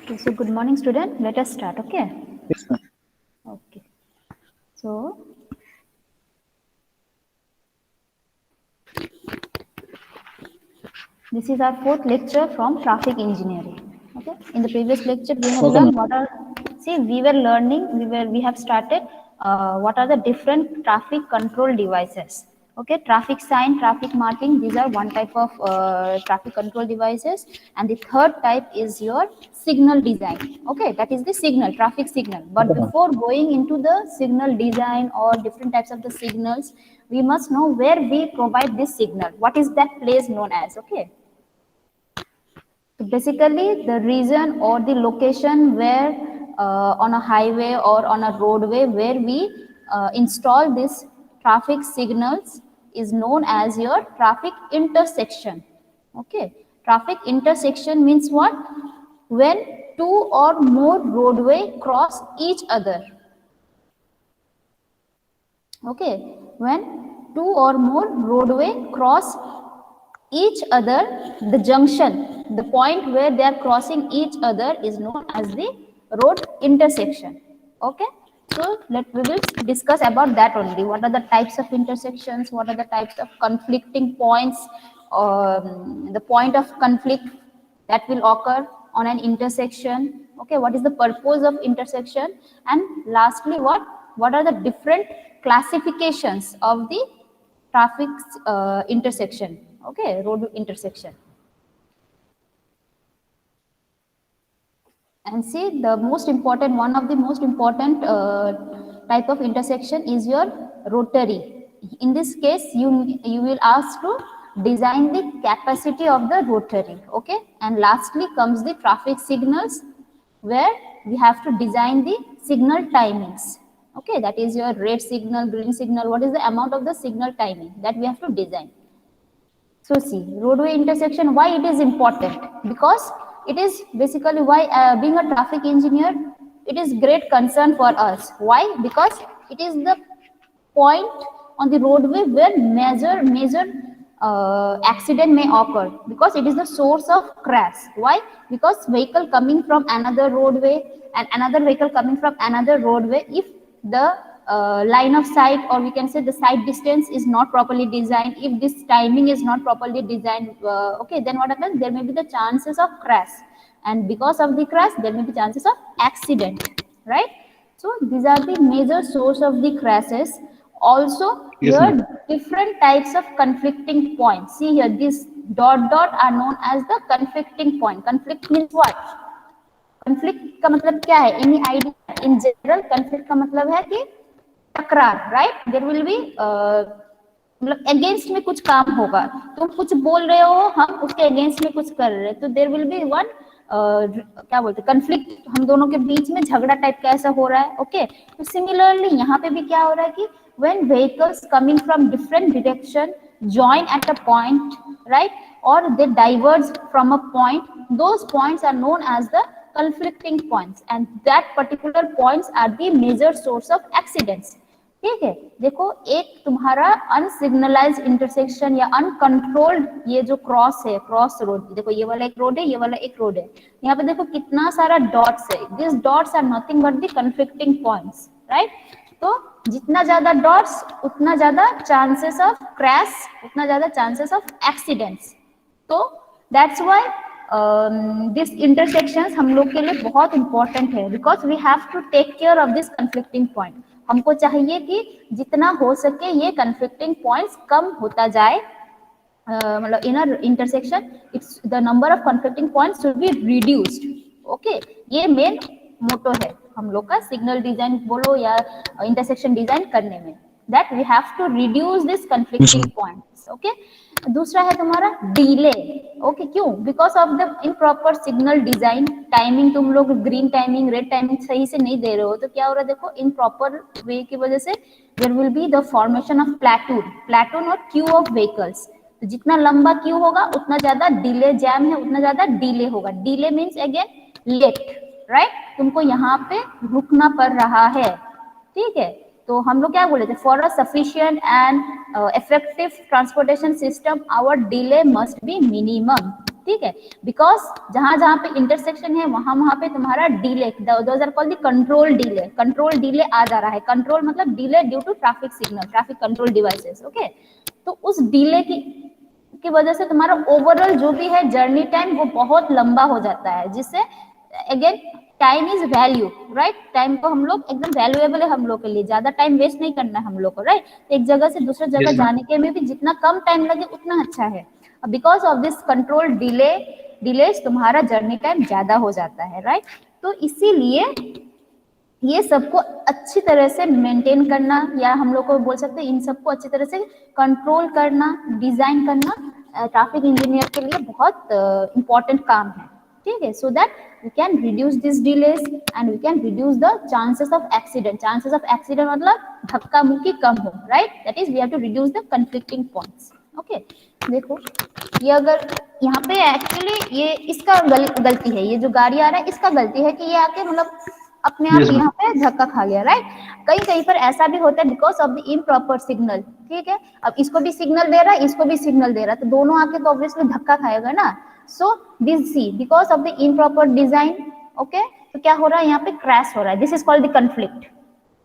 Okay, so good morning, student. Let us start. Okay. Yes, ma'am. Okay. So this is our fourth lecture from traffic engineering. Okay. In the previous lecture, we have Okay, ma'am. learned what are. See, we were learning. We have started. What are the different traffic control devices? Okay, traffic sign, traffic marking. These are one type of traffic control devices, and the third type is your signal design. Okay, that is the signal, traffic signal. But Okay, ma'am. before going into the signal design or different types of the signals, we must know where we provide this signal. What is that place known as? Okay. So basically, the region or the location where on a highway or on a roadway where we install these traffic signals is known as your traffic intersection. Okay, traffic intersection means what? When two or more roadway cross each other. Okay, when two or more roadway cross each other, the junction, the point where they are crossing each other is known as the road intersection. Okay, so we will discuss about that only. What are the types of intersections? What are the types of conflicting points? The point of conflict that will occur on an intersection. Okay, what is the purpose of intersection? And lastly, what are the different classifications of the traffic intersection? Okay, road intersection. And see, the most important, one of the most important type of intersection is your rotary. In this case, you will ask to design the capacity of the rotary. Okay, and lastly comes the traffic signals, where we have to design the signal timings. Okay, that is your red signal, green signal. What is the amount of the signal timing that we have to design? So see, roadway intersection, why it is important? Because it is basically why being a traffic engineer, it is great concern for us. Why? Because it is the point on the roadway where major accident may occur, because it is the source of crash. Why? Because vehicle coming from another roadway and another vehicle coming from another roadway, if the line of sight, or we can say the sight distance, is not properly designed, if this timing is not properly designed, okay, then what happens? There may be the chances of crash, and because of the crash there may be chances of accident, right? So these are the major source of the crashes. Also, Yes, ma'am. here different types of conflicting points. See here, these dot are known as the conflicting point. Conflict means what? Conflict का मतलब क्या है? Any idea? In general conflict का मतलब है कि टकरार, right? There will B मतलब against में कुछ काम होगा, तुम कुछ बोल रहे हो, हम उसके अगेंस्ट में कुछ कर रहे हैं, तो देयर विल बी वन क्या बोलते हैं, कन्फ्लिक्ट, हम दोनों के बीच में झगड़ा टाइप का ऐसा हो रहा है. ओके, तो सिमिलरली यहाँ पे भी क्या हो रहा है कि when vehicles coming from different direction join at a point, right, or they diverge from a point, those points are known as the conflicting points, and that particular points are the major source of accidents. ठीक है, देखो एक तुम्हारा अनसिग्नलाइज intersection या uncontrolled ये जो cross है, cross road, देखो ये वाला एक रोड है, ये वाला एक रोड है, यहाँ पे देखो कितना सारा डॉट्स है. This dots are nothing but the conflicting points, right? तो जितना ज्यादा डॉट्स उतना ज्यादा चांसेस ऑफ क्रैश, उतना ज्यादा चांसेस ऑफ एक्सीडेंट्स. तो दैट्स व्हाई दिस इंटरसेक्शंस हम लोग के लिए बहुत इंपॉर्टेंट है, because we have to take care of this conflicting point. हमको चाहिए कि जितना हो सके ये कन्फ्लिक्टिंग पॉइंट्स कम होता जाए. मतलब in a intersection it's the number of conflicting points should be reduced. Okay, ये मेन मोटो है हम लोग का सिग्नल डिजाइन बोलो या इंटरसेक्शन डिजाइन करने में, that we have to reduce this conflicting points. Okay, दूसरा है तुम्हारा डिले. ओके, क्यों? Because of the improper signal design. Timing तुम लोग ग्रीन टाइमिंग, रेड टाइमिंग सही से नहीं दे रहे हो, तो क्या हो रहा है? देखो इनप्रॉपर वे की वजह से there will be the formation of platoon और क्यू ऑफ व्हीकल्स. तो जितना लंबा क्यू होगा उतना ज्यादा डिले, जैम है उतना ज्यादा डिले होगा. Delay means again let, right? तुमको यहाँ पे रुकना पड़ रहा है. ठीक है, तो हम लोग क्या बोले थे? For a sufficient and effective transportation system our delay must be minimum. ठीक है, बिकॉज जहां जहां पे इंटरसेक्शन है वहां पे तुम्हारा delay, those are called the control delay, control delay आ जा रहा है। कंट्रोल मतलब delay due to traffic signal, traffic control devices, okay. तो उस डिले की वजह से तुम्हारा ओवरऑल जो भी है जर्नी टाइम वो बहुत लंबा हो जाता है, जिससे again time is value, right. Time को हम लोग एकदम वैल्यूएबल है हम लोग के लिए, ज्यादा टाइम वेस्ट नहीं करना है हम लोग को, राइट। एक जगह से दूसरे जगह जाने के में भी जितना कम टाइम लगे उतना अच्छा है। Because of this control delays तुम्हारा जर्नी टाइम ज्यादा हो जाता है, राइट। तो इसीलिए ये सबको अच्छी तरह से मेंटेन करना, या हम लोग को बोल सकते हैं इन सबको अच्छी तरह से कंट्रोल करना, डिजाइन करना ट्रैफिक इंजीनियर के लिए बहुत इंपॉर्टेंट काम है, ठीक है। So that we can reduce this delays and we can reduce the chances of accident. Chances of accident मतलब धक्का मुक्की कम हो, right. That is we have to reduce the conflicting points, okay. देखो ये अगर यहाँ पे एक्चुअली ये इसका गलती है, ये जो गाड़ी आ रहा है इसका गलती है कि ये आके मतलब अपने आप यहाँ पे धक्का खा गया, राइट। कहीं पर ऐसा भी होता है because of the improper signal, ठीक है। अब इसको भी सिग्नल दे रहा है, इसको भी सिग्नल दे रहा है, तो दोनों आके तो ऑब्वियसली धक्का खाएगा ना। So this see because of the improper design, okay. तो क्या हो रहा है यहाँ पे क्रैश हो रहा है, this is called the conflict.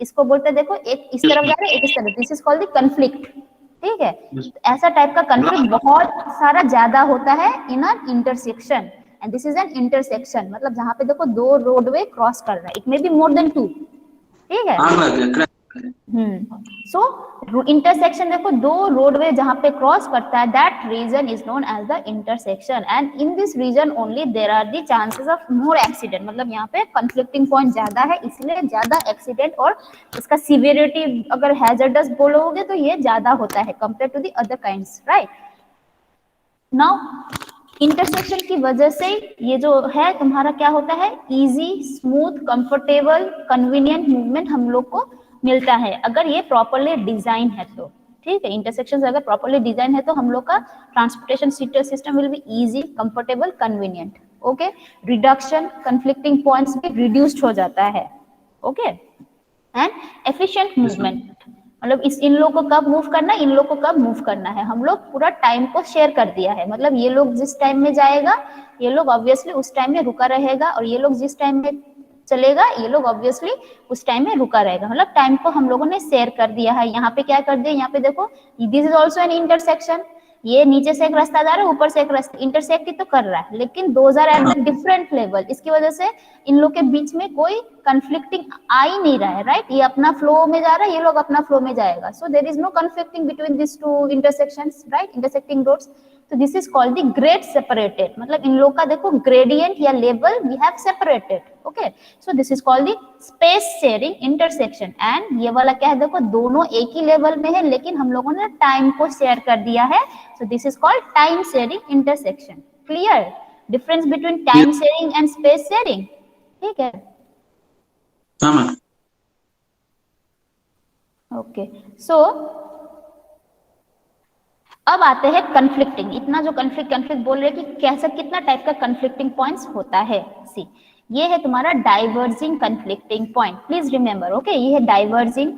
इसको बोलते हैं देखो एक इस तरफ जा रहा है एक इस तरफ, this is called the conflict, ठीक है। ऐसा टाइप का कन्फ्लिक्ट बहुत सारा ज्यादा होता है in an intersection, and this is an intersection, मतलब जहां पे देखो दो रोडवे क्रॉस कर रहा है, it may be more than two, ठीक है। सो इंटरसेक्शन देखो दो रोडवे जहां पे क्रॉस करता है, that region is known as the intersection, and in this region only there are the chances of more accident, मतलब यहाँ पे कंफ्लिक्टिंग पॉइंट ज्यादा है, इसलिए ज्यादा एक्सीडेंट और उसका सिवियरिटी अगर हैजर्डस बोलोगे तो ये ज्यादा होता है compare to the other kinds, right. Now intersection की वजह से ये जो है तुम्हारा क्या होता है, easy, smooth, comfortable, convenient movement हम लोग को मिलता है अगर ये प्रॉपर्ली डिजाइन है तो, ठीक है। इंटरसेक्शन अगर प्रॉपर्ली डिजाइन है तो हम लोग का transportation system will be easy, comfortable, convenient, okay. Reduction, conflicting points भी रिड्यूस्ड हो जाता है, ओके। एंड एफिशिएंट मूवमेंट, मतलब इन लोगों को कब मूव करना है, इन लोगों को कब मूव करना है, हम लोग पूरा टाइम को शेयर कर दिया है, मतलब ये लोग जिस टाइम में जाएगा ये लोग ऑब्वियसली उस टाइम में रुका रहेगा, और ये लोग जिस टाइम में चलेगा ये लोग ऑब्वियसली उस टाइम में रुका रहेगा, मतलब टाइम को हम लोगों ने शेयर कर दिया है। यहाँ पे क्या कर दिया, यहाँ पे देखो this is also an intersection, ये नीचे से एक रास्ता जा रहा है, ऊपर से एक रास्ता, इंटरसेक्ट ही तो कर रहा है, लेकिन those are at the different level, इसकी वजह से इन लोग के बीच में कोई कंफ्लिक्टिंग आ ही नहीं रहा है, राइट। ये अपना फ्लो में जा रहा है, ये लोग अपना फ्लो में जाएगा, so there is no conflicting between this two intersections, right, intersecting roads. तो this is called the grade separated, मतलब इन लोग का देखो ग्रेडियंट या level we have separated, okay. So this is called the space sharing intersection, and ये वाला क्या है देखो दोनों एक ही लेवल में है लेकिन हम लोगों ने टाइम को शेयर कर दिया है, so this is called time sharing intersection. Clear difference between time sharing and space sharing, ठीक है। ओके, सो अब आते हैं कंफ्लिक्टिंग। इतना जो कंफ्लिक्ट बोल रहे हैं कि कैसा कितना टाइप का कंफ्लिक्टिंग पॉइंट्स होता है, सी ये है तुम्हारा diverging conflicting point, please remember, okay. ये है diverging,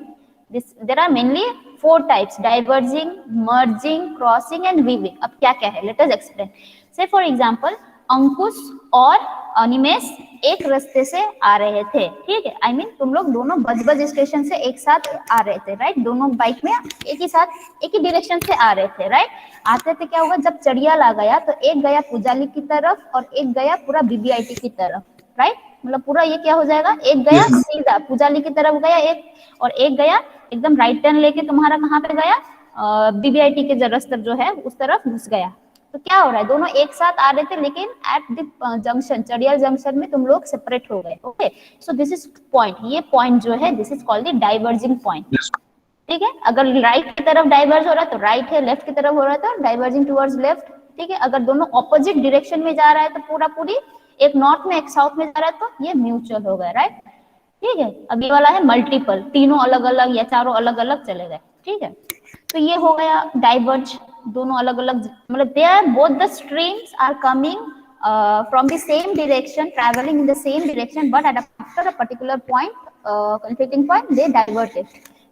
this there are mainly 4 types, diverging, merging, crossing and weaving. अब क्या क्या है, let us explain. Say for example Ankush और अनिमेश एक रास्ते से आ रहे थे, ठीक है। आई मीन तुम लोग दोनों बजबज स्टेशन से एक साथ आ रहे थे, राइट। दोनों बाइक में एक ही साथ एक ही डायरेक्शन से आ रहे थे, राइट। आते थे क्या होगा, जब चढ़ियाल आ गया तो एक गया पुजाली की तरफ और एक गया पूरा बीबीआईटी की तरफ, राइट। मतलब पूरा ये क्या हो जाएगा, एक गया सीधा पुजाली की तरफ गया एक, और एक गया एकदम राइट टर्न लेके तुम्हारा कहाँ पे गया, बीबीआईटी के रास्ते जो है उस तरफ घुस गया। तो क्या हो रहा है, दोनों एक साथ आ रहे थे लेकिन एट द जंक्शन, चढ़ियाल जंक्शन में तुम लोग सेपरेट हो गए, okay. So this is point, ये पॉइंट जो है this is called the diverging point, ठीक है। अगर राइट की तरफ डाइवर्ज हो रहा है तो राइट है, लेफ्ट की तरफ हो रहा है तो डाइवर्जिंग टुवर्ड्स लेफ्ट, ठीक है। अगर दोनों ऑपोजिट डायरेक्शन में जा रहा है तो पूरा पूरी एक नॉर्थ में एक साउथ में जा रहा है तो ये म्यूचुअल हो गया, राइट, ठीक है। अब ये वाला है मल्टीपल, तीनों अलग अलग या चारों अलग अलग चले गए, ठीक है। तो ये हो गया डाइवर्ज, दोनों अलग अलग, मतलब they are both the streams are coming from the same direction, traveling in the same direction, but at after a particular point, conflicting point, they diverted.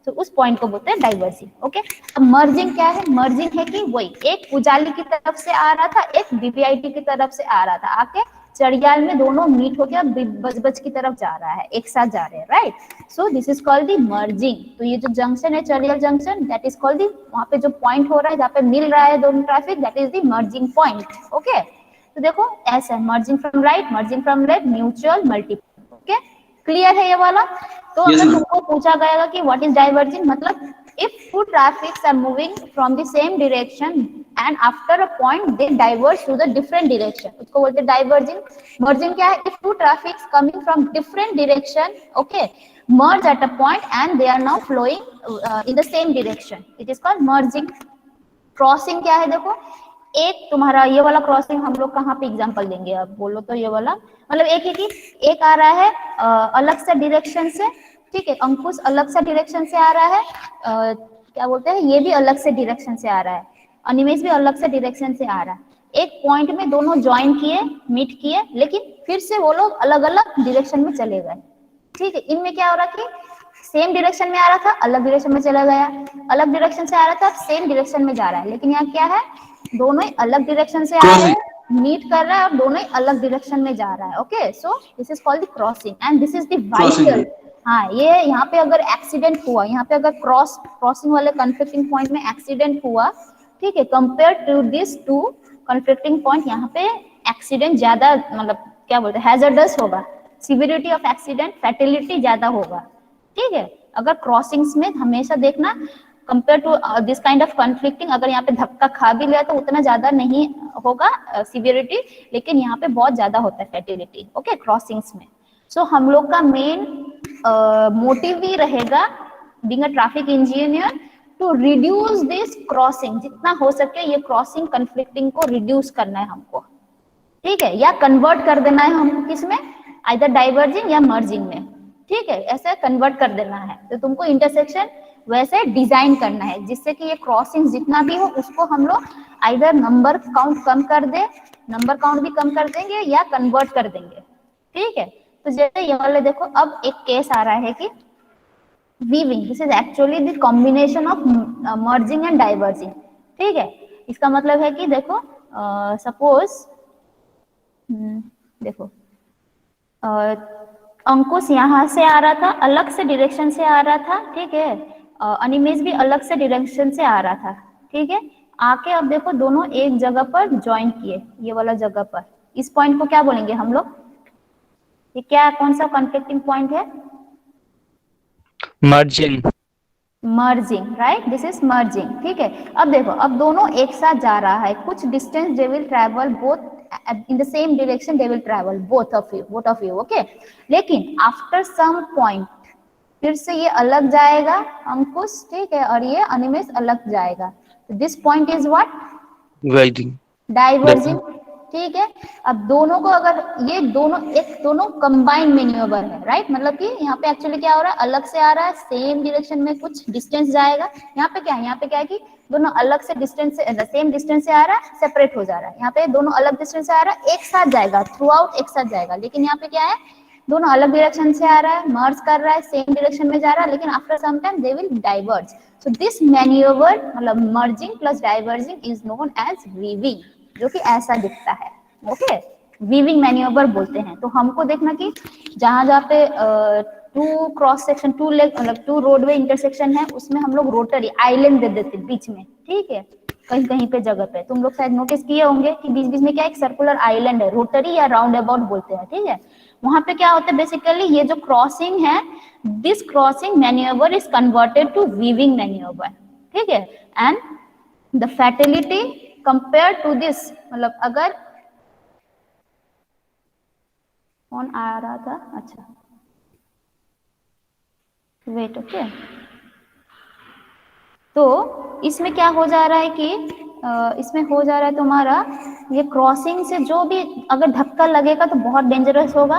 तो उस पॉइंट को बोलते हैं डाइवर्जिंग। ओके, अब मर्जिंग क्या है? मर्जिंग है कि वही एक उजाली की तरफ से आ रहा था, एक वीवीआईटी की तरफ से आ रहा था, आके चढ़ियाल में दोनों मीट हो गया, बजबज की तरफ जा रहा है, एक साथ जा रहे हैं, right. So this is called the merging. तो ये जो जंक्शन है Chadiyal junction, that is called the, वहां पे जो पॉइंट हो रहा है जहाँ पे मिल रहा है दोनों traffic, that is the merging point. Okay, तो देखो ऐसा है, merging from right, merging from left, mutual, multiple. Okay, clear है ये वाला? तो Yes, अगर ma'am. तुमको पूछा गया कि व्हाट इज डाइवर्जिंग, मतलब if two traffics are moving from the same direction and after a point they diverge to the different direction, उसको बोलते हैं डाइवर्जिंग। मर्जिंग क्या है? if two traffics coming from different direction, okay, merge at a point and they are now flowing in the same direction, it is called merging। Crossing क्या है? देखो, एक तुम्हारा ये वाला क्रॉसिंग हम लोग कहाँ पे एग्जांपल देंगे? अब बोलो तो ये वाला, मतलब एक ही कि एक आ रहा है अलग से डायरेक्शन से, ठीक है, अंकुश अलग से डायरेक्शन से आ रहा है, क्या बोलते हैं, ये भी अलग से डायरेक्शन से आ रहा है, अनिमेश भी अलग से डायरेक्शन से आ रहा है। एक पॉइंट में दोनों ज्वाइन किए, मीट किए, लेकिन फिर से वो लोग अलग अलग डायरेक्शन में चले गए, ठीक है। इनमें क्या हो रहा कि सेम डायरेक्शन में आ रहा था, अलग डायरेक्शन में चला गया, अलग डायरेक्शन से आ रहा था, सेम डायरेक्शन में जा रहा है, लेकिन यहाँ क्या है, दोनों ही अलग डायरेक्शन से आ रहे Crossing. हैं, मीट कर रहा है, और दोनों ही अलग डायरेक्शन में जा रहा है। Okay, so this is called the crossing and this is the Crossing. Vital. हाँ, ये यहाँ पे अगर एक्सीडेंट हुआ, यहाँ पे अगर क्रॉसिंग वाले कन्फ्लिक्टिंग पॉइंट में एक्सीडेंट हुआ, ठीक है, compare to this two conflicting point, यहाँ पे एक्सीडेंट ज्यादा, मतलब क्या बोलते हैं, हैजर्डस होगा, सिविरिटी ऑफ एक्सीडेंट, फैटेलिटी ज्यादा होगा, ठीक है। अगर क्रॉसिंग्स में हमेशा देखना, compare to this kind of conflicting, अगर यहाँ पे धक्का खा भी लिया तो उतना ज्यादा नहीं होगा सिवियरिटी, लेकिन यहाँ पे बहुत ज्यादा होता है फैटिलिटी, ओके, क्रॉसिंग्स में। सो हम लोग का मेन मोटिव ही रहेगा, being a traffic engineer, to reduce this crossing, जितना हो सके ये क्रॉसिंग कन्फ्लिक्टिंग को रिड्यूस करना है हमको, ठीक है, या कन्वर्ट कर देना है हमको किसमें, आइदर डाइवर्जिंग या मर्जिंग में, ठीक है, ऐसे कन्वर्ट कर देना है। तो तुमको इंटरसेक्शन वैसे डिजाइन करना है जिससे कि ये क्रॉसिंग जितना भी हो उसको हम लोग आइदर नंबर काउंट कम कर दे, नंबर काउंट भी कम कर देंगे, या कन्वर्ट कर देंगे, ठीक है। तो जैसे ये वाले देखो, अब एक केस आ रहा है कि weaving, this is actually the combination of merging and diverging, ठीक है। इसका मतलब है कि देखो, सपोज देखो, अंकुश यहाँ से आ रहा था, अलग से डायरेक्शन से आ रहा था, ठीक है, अनिमेश भी अलग से डायरेक्शन से आ रहा था, ठीक है। आके अब देखो दोनों एक जगह पर ज्वाइन किए, ये वाला जगह पर, इस पॉइंट को क्या बोलेंगे हम लोग? ये क्या, कौन सा कॉन्फ्लिक्टिंग पॉइंट है? Merging. Merging, right, this is merging, ठीक है। अब देखो, अब दोनों एक साथ जा रहा है, कुछ distance they will travel both in the same direction, they will travel, both of you, okay, लेकिन after some point फिर से ये अलग जाएगा अंकुश, ठीक है, और ये अनिमेश अलग जाएगा, this point is what? Diverging. Diverging, ठीक है। अब दोनों को अगर ये दोनों कंबाइंड मैन्यूवर है, राइट, मतलब कि यहाँ पे एक्चुअली क्या हो रहा है, अलग से आ रहा है, सेम डायरेक्शन में कुछ डिस्टेंस जाएगा, यहाँ पे क्या है, यहाँ पे क्या है कि दोनों अलग से डिस्टेंस से, सेम डिस्टेंस से आ रहा है, सेपरेट हो जा रहा है, यहाँ पे दोनों अलग डिस्टेंस से आ रहा है, एक साथ जाएगा, थ्रू आउट एक साथ जाएगा, लेकिन यहाँ पे क्या है, दोनों अलग डायरेक्शन से आ रहा है, मर्ज कर रहा है, सेम डायरेक्शन में जा रहा है, लेकिन after some time they will diverge. So this manoeuvre, मतलब merging plus diverging, is known as weaving, जो कि ऐसा दिखता है, ओके, वीविंग मैन्यूवर बोलते हैं। तो हमको देखना कि जहां जहाँ पे two cross section, two leg, मतलब टू रोडवे इंटरसेक्शन है, उसमें हम लोग रोटरी आइलैंड दे देते बीच में, ठीक है, कहीं कहीं पे जगह पे तुम लोग शायद नोटिस किए होंगे कि बीच बीच में क्या एक सर्कुलर आइलैंड है, रोटरी या राउंड अबाउट बोलते हैं, ठीक है। वहां पे क्या होता है, बेसिकली ये जो क्रॉसिंग है, this crossing manoeuvre is converted to weaving manoeuvre, ठीक है, and the fatality compare to this, मतलब अगर कौन आ रहा था, अच्छा वेट, ओके, तो इसमें क्या हो जा रहा है कि इसमें हो जा रहा है तुम्हारा, ये क्रॉसिंग से जो भी अगर धक्का लगेगा तो बहुत डेंजरस होगा,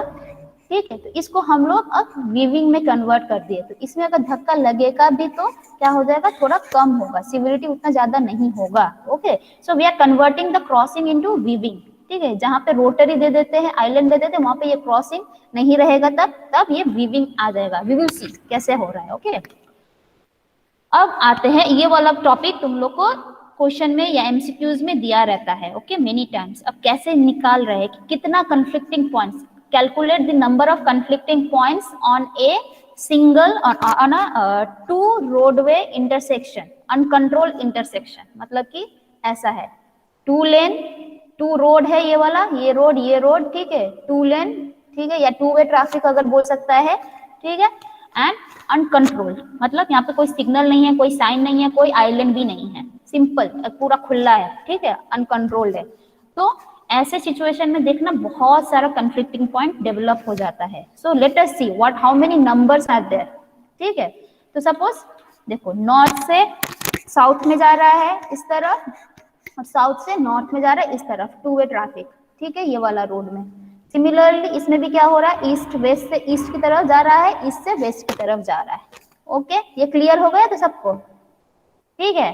ठीक है, तो इसको हम लोग अब वीविंग में कन्वर्ट कर दिए, तो इसमें अगर धक्का लगेगा भी तो क्या हो जाएगा, थोड़ा कम होगा, सिवियरिटी उतना ज्यादा नहीं होगा, okay. So we are converting the crossing into weaving, ठीक है, जहां पे रोटरी दे देते हैं, आइलैंड दे देते हैं, वहां पे ये क्रॉसिंग नहीं रहेगा, तब ये वीविंग आ जाएगा, वी विल सी कैसे हो रहा है, ओके। अब आते हैं, ये वाला टॉपिक तुम लोग को क्वेश्चन में या एमसीक्यूज में दिया रहता है, ओके, मेनी टाइम्स। अब कैसे निकाल रहे हैं कि कितना conflicting points, calculate the number of conflicting points on a single on a two roadway intersection, uncontrolled intersection. मतलब कि ऐसा है, टू लेन, टू रोड है, ये वाला, ये रोड, ठीक है, टू लेन, ठीक है, या टू वे ट्रैफिक अगर बोल सकता है, ठीक है, एंड अनकंट्रोल्ड, मतलब यहाँ पे कोई सिग्नल नहीं है, कोई साइन नहीं है, कोई आइलैंड भी नहीं है, सिंपल पूरा खुला है, ठीक है, अनकंट्रोल्ड है। तो ऐसे सिचुएशन में देखना बहुत सारा कंफ्लिक्टिंग पॉइंट डेवलप हो जाता है। So let us see what how many numbers are there, ठीक है। तो सपोज देखो, नॉर्थ से साउथ में जा रहा है इस तरफ, और साउथ से नॉर्थ में जा रहा है इस तरफ, टू वे ट्रैफिक, ठीक है, ये वाला रोड में। सिमिलरली इसमें भी क्या हो रहा है, ईस्ट वेस्ट से ईस्ट की तरफ जा रहा है, ईस्ट से वेस्ट की तरफ जा रहा है। ओके, ये क्लियर हो गया तो सबको, ठीक है।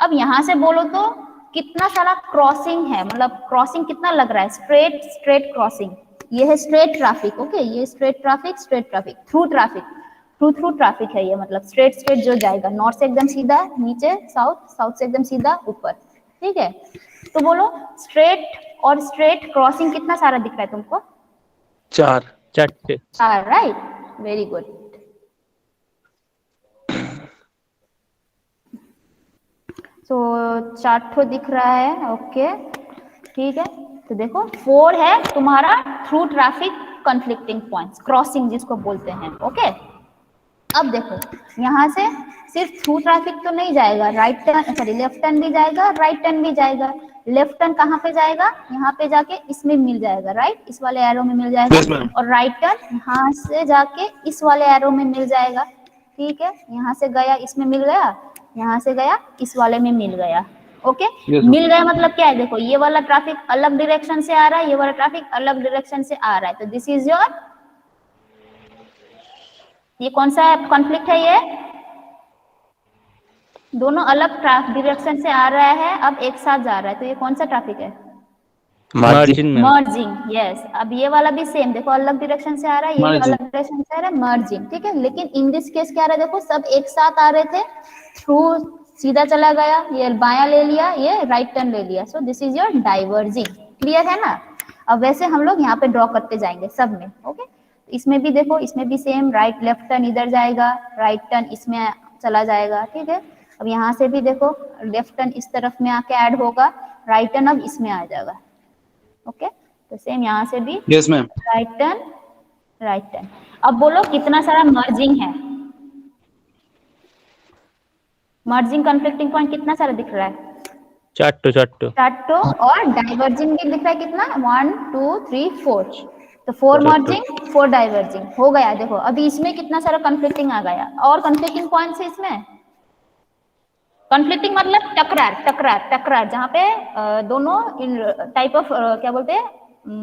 अब यहां से बोलो तो कितना सारा क्रॉसिंग है, मतलब क्रॉसिंग कितना लग रहा है, स्ट्रेट क्रॉसिंग, ये है स्ट्रेट ट्रैफिक, ओके, ये स्ट्रेट ट्रैफिक, थ्रू ट्रैफिक है ये, मतलब स्ट्रेट जो जाएगा, नॉर्थ से एकदम सीधा नीचे, साउथ से एकदम सीधा ऊपर, ठीक है। तो बोलो स्ट्रेट और स्ट्रेट क्रॉसिंग कितना सारा दिख रहा है तुमको? 4 राइट, वेरी गुड। तो 4 दिख रहा है, ओके, ठीक है। तो देखो 4 है तुम्हारा through traffic conflicting points, crossing जिसको बोलते हैं, ओके। अब देखो यहाँ से सिर्फ थ्रू ट्रैफिक तो नहीं जाएगा, right turn, sorry, left turn भी जाएगा, राइट टर्न भी जाएगा। लेफ्ट टर्न कहाँ पे जाएगा, यहाँ पे जाके इसमें मिल जाएगा, राइट, इस वाले एरो में मिल जाएगा। yes, और राइट टर्न यहाँ से जाके इस वाले एरो में मिल जाएगा, ठीक है। यहाँ से गया इसमें मिल गया, यहाँ से गया इस वाले में मिल गया, ओके। मिल गया मतलब क्या है, देखो ये वाला ट्रैफिक अलग डायरेक्शन से आ रहा है, ये वाला ट्रैफिक अलग डायरेक्शन से आ रहा है, तो दिस इज योर, ये कौन सा कॉन्फ्लिक्ट है, ये दोनों अलग डायरेक्शन से आ रहा है, अब एक साथ जा रहा है, तो ये कौन सा ट्रैफिक है, मर्जिंग, यस। अब ये वाला भी सेम, देखो अलग डायरेक्शन से आ रहा है, ये भी अलग डायरेक्शन से आ रहा है, मर्जिंग, ठीक है। लेकिन इन दिस केस क्या आ रहा है, देखो सब एक साथ आ रहे थे, थ्रू सीधा चला गया, ये बायां ले लिया, ये राइट टर्न ले लिया, सो this is your diverging, clear है ना। अब वैसे हम लोग यहाँ पे ड्रॉ करते जाएंगे सब में, ओके। इसमें भी देखो, इसमें भी सेम, राइट लेफ्ट टर्न इधर जाएगा, राइट टर्न इसमें चला जाएगा, ठीक है। अब यहाँ से भी देखो लेफ्ट टर्न इस तरफ में आके ऐड होगा, राइट टर्न अब इसमें आ जाएगा, ओके। तो सेम यहाँ से भी, यस मैम, राइट टर्न। अब बोलो कितना सारा मर्जिंग है, मर्जिंग कंफ्लिक्टिंग पॉइंट कितना सारा दिख रहा है, 4 और डाइवर्जिंग भी दिख रहा है कितना, 1 2 3 4, तो 4 मर्जिंग 4 डाइवर्जिंग हो गया। देखो अभी इसमें कितना सारा कंफ्लिक्टिंग आ गया, और कंफ्लिक्टिंग पॉइंट्स है इसमें, कंफ्लिक्टिंग मतलब टकरार, जहाँ पे दोनों टाइप ऑफ क्या बोलते हैं,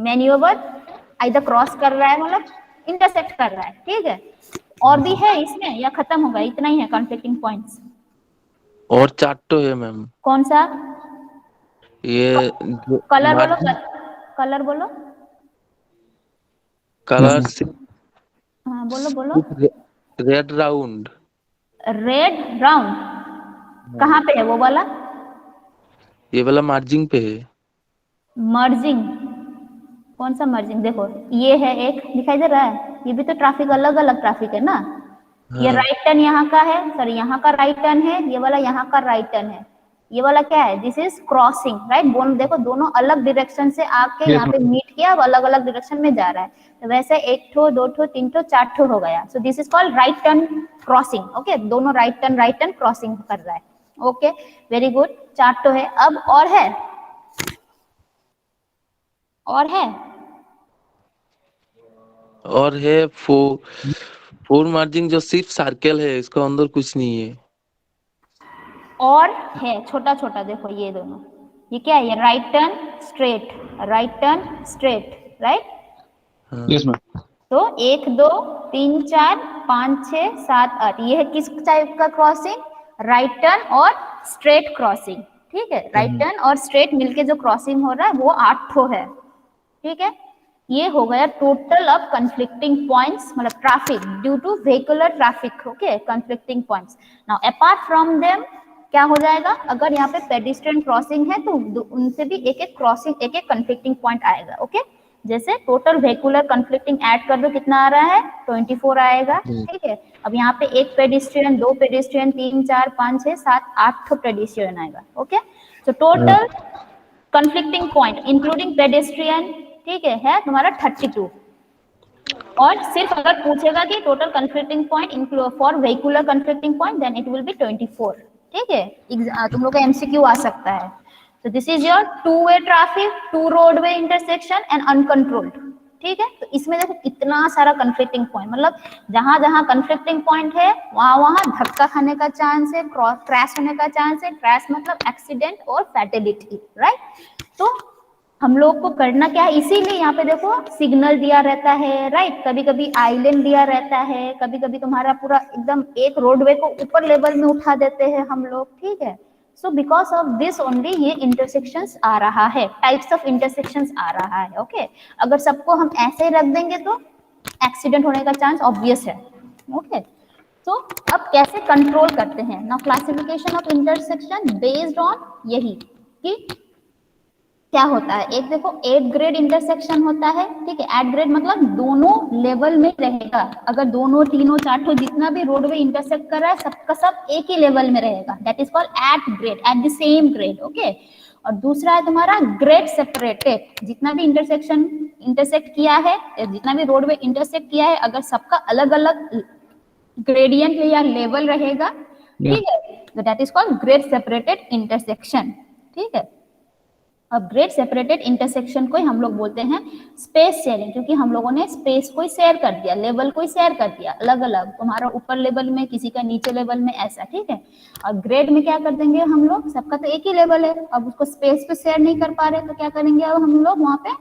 मैन्यूवर आइदर क्रॉस कर रहा है, मतलब इंटरसेक्ट कर रहा है, ठीक है। और भी है इसमें या खत्म होगा, इतना ही है कंफ्लिक्टिंग पॉइंट्स? और 4 है मैम। कौन सा, ये कलर बोलो, कलर बोलो, कलर से, हाँ बोलो, रेड राउंड, कहाँ पे है वो वाला, ये वाला मार्जिंग पे है। मर्जिंग, कौन सा मर्जिंग, देखो ये है एक दिखाई दे रहा है, ये भी तो ट्रैफिक अलग अलग ट्रैफिक है ना। ये राइट टर्न यहाँ का है, सॉरी यहाँ का राइट टर्न है, ये वाला यहाँ का राइट टर्न है, ये वाला क्या है, दिस इज क्रॉसिंग, राइट। देखो दोनों अलग डायरेक्शन से आके यहाँ पे मीट किया, अब अलग अलग डायरेक्शन में जा रहा है, तो वैसे 1 ठो 2 ठो 3 ठो 4 ठो हो गया, सो this is called right turn crossing, okay. दोनों राइट टर्न क्रॉसिंग कर रहा है, ओके, वेरी गुड, 4 ठो है। अब और है, और है फोर मार्जिंग जो सिर्फ सर्कल है, इसका अंदर कुछ नहीं है। और है छोटा छोटा, देखो ये दोनों, ये क्या है, ये right turn straight, right, yes ma'am. तो 1 2 3 4 5 6 7 8, ये है किस टाइप का क्रॉसिंग, राइट टर्न और स्ट्रेट क्रॉसिंग, ठीक है। राइट टर्न और स्ट्रेट मिलके जो क्रॉसिंग हो रहा है वो 8 ठो है, ठीक है। ये हो गया टोटल ऑफ कंफ्लिक्टिंग पॉइंट्स, मतलब traffic due to vehicular traffic, okay, conflicting points. Now apart from them क्या हो जाएगा, अगर यहाँ पे पेडिस्ट्रियन क्रॉसिंग है तो उनसे भी एक एक क्रॉसिंग, एक एक कंफ्लिक्टिंग पॉइंट आएगा, ओके। जैसे टोटल व्हीकुलर कंफ्लिक्टिंग ऐड कर दो, कितना आ रहा है, 24 आएगा, ठीक है। अब यहाँ पे एक पेडिस्ट्रियन, दो पेडिस्ट्रियन, 3 4 5 6 7 8 पेडिस्ट्रियन आएगा, ओके। तो total conflicting point including pedestrian, ठीक है तुम्हारा 32। और सिर्फ अगर पूछेगा कि total conflicting point for vehicular conflicting point, then it will be 24, ठीक है। तुम लोग का एमसीक्यू आ सकता है। तो this is your two way traffic, two roadway intersection and uncontrolled, ठीक है। तो इसमें देखो कितना सारा कंफ्लिक्टिंग पॉइंट, मतलब जहां जहां कंफ्लिक्टिंग पॉइंट है वहां वहां धक्का खाने का चांस है, क्रैश होने का चांस है। क्रैश मतलब एक्सीडेंट और फैटेलिटी, राइट। तो हम लोग को करना क्या है, इसीलिए यहाँ पे देखो सिग्नल दिया रहता है, राइट। कभी कभी आइलैंड दिया रहता है, कभी कभी तुम्हारा पूरा एकदम एक रोडवे को ऊपर लेवल में उठा देते हैं हम लोग, ठीक है। So because of this only ये इंटरसेक्शंस आ रहा है, टाइप्स ऑफ इंटरसेक्शंस आ रहा है, ओके। अगर सबको हम ऐसे ही रख देंगे तो एक्सीडेंट होने का चांस ऑब्वियस है, ओके। तो अब कैसे कंट्रोल करते हैं, now classification of intersection based on यही कि क्या होता है। एक देखो 8 ग्रेड इंटरसेक्शन होता है, ठीक है। 8 ग्रेड मतलब दोनों लेवल में रहेगा, अगर दोनों तीनों चारों जितना भी रोडवे इंटरसेक्ट कर रहा है सबका सब एक ही लेवल में रहेगा, that is called 8 grade, at the same grade, okay. और दूसरा है तुम्हारा ग्रेड सेपरेटेड, जितना भी इंटरसेक्ट किया है, जितना भी रोडवे इंटरसेक्ट किया है, अगर सबका अलग अलग ग्रेडियंट या लेवल रहेगा, ठीक है, तो that is called grade separated intersection, ठीक है। अब ग्रेड सेपरेटेड इंटरसेक्शन को हम लोग बोलते हैं स्पेस शेयरिंग, क्योंकि हम लोगों ने स्पेस को शेयर कर दिया, लेवल को शेयर कर दिया अलग अलग, तुम्हारा ऊपर लेवल में, किसी का नीचे लेवल में, ऐसा, ठीक है। और ग्रेड में क्या कर देंगे हम लोग, सबका तो एक ही लेवल है, अब उसको स्पेस पे शेयर नहीं कर पा रहे तो क्या करेंगे, अब हम लोग वहां पे